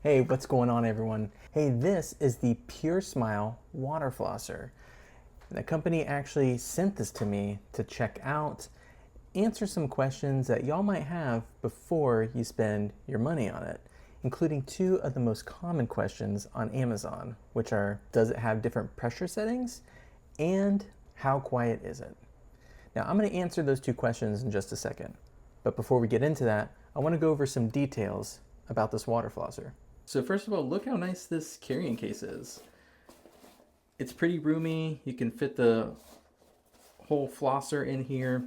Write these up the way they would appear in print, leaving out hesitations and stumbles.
Hey, what's going on, everyone? Hey, this is the Puur Smile Water Flosser. The company actually sent this to me to check out, answer some questions that y'all might have before you spend your money on it, including two of the most common questions on Amazon, which are, does it have different pressure settings? And how quiet is it? Now, I'm going to answer those two questions in just a second. But before we get into that, I want to go over some details about this water flosser. So first of all, look how nice this carrying case is. It's pretty roomy. You can fit the whole flosser in here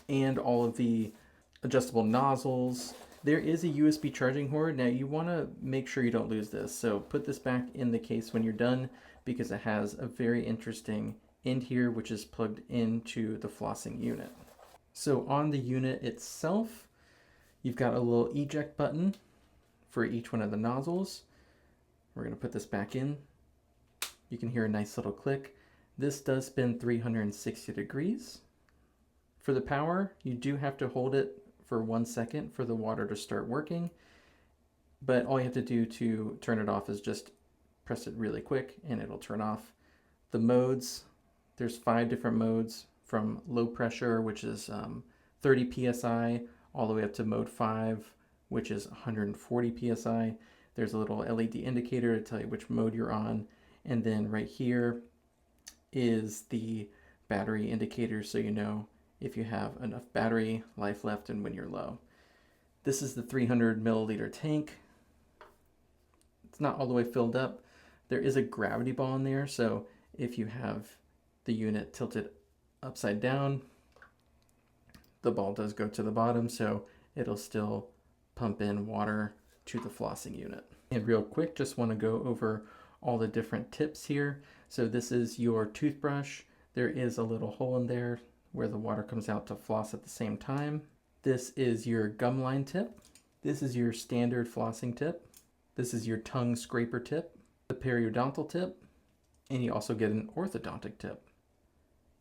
and all of the adjustable nozzles. There is a USB charging cord. Now you want to make sure you don't lose this. So put this back in the case when you're done because it has a very interesting end here, which is plugged into the flossing unit. So on the unit itself, you've got a little eject button for each one of the nozzles. We're going to put this back in. You can hear a nice little click. This does spin 360 degrees. For the power, you do have to hold it for 1 second for the water to start working, but all you have to do to turn it off is just press it really quick and it'll turn off. The modes, there's 5 different modes, from low pressure, which is 30 psi, all the way up to mode 5, which is 140 psi. There's a little LED indicator to tell you which mode you're on. And then right here is the battery indicator, so you know if you have enough battery life left and when you're low. This is the 300 milliliter tank. It's not all the way filled up. There is a gravity ball in there, so if you have the unit tilted upside down, the ball does go to the bottom, so it'll still pump in water to the flossing unit. And real quick, just want to go over all the different tips here. So this is your toothbrush. There is a little hole in there where the water comes out to floss at the same time. This is your gum line tip. This is your standard flossing tip. This is your tongue scraper tip, the periodontal tip, and you also get an orthodontic tip.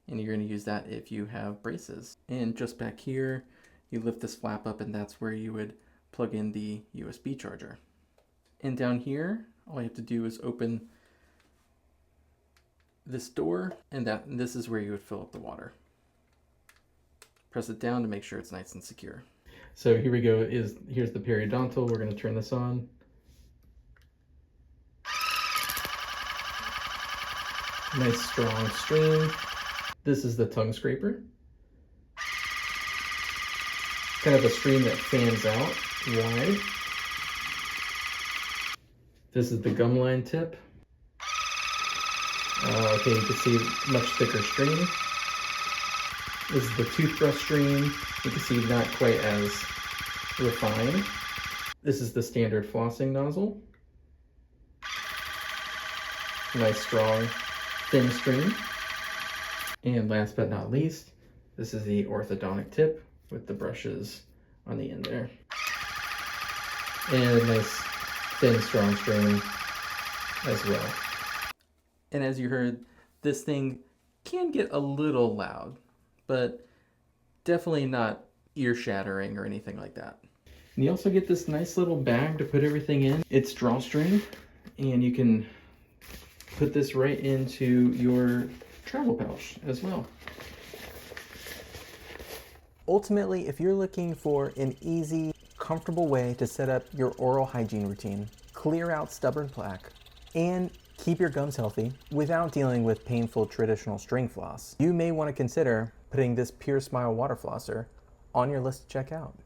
And you're going to use that if you have braces. And just back here, you lift this flap up and that's where you would plug in the USB charger. And down here, all you have to do is open this door and this is where you would fill up the water. Press it down to make sure it's nice and secure. So here we go, here's the periodontal. We're going to turn this on. Nice strong stream. This is the tongue scraper. Kind of a stream that fans out wide. This is the gum line tip. Okay, you can see much thicker stream. This is the toothbrush stream. You can see not quite as refined. This is the standard flossing nozzle. Nice strong thin stream. And last but not least, this is the orthodontic tip with the brushes on the end there. And a nice thin strong stream as well. And as you heard, this thing can get a little loud, but definitely not ear shattering or anything like that. And you also get this nice little bag to put everything in. It's drawstring, and you can put this right into your travel pouch as well. Ultimately, if you're looking for an easy, comfortable way to set up your oral hygiene routine, clear out stubborn plaque, and keep your gums healthy without dealing with painful traditional string floss, you may want to consider putting this Puur Smile water flosser on your list to check out.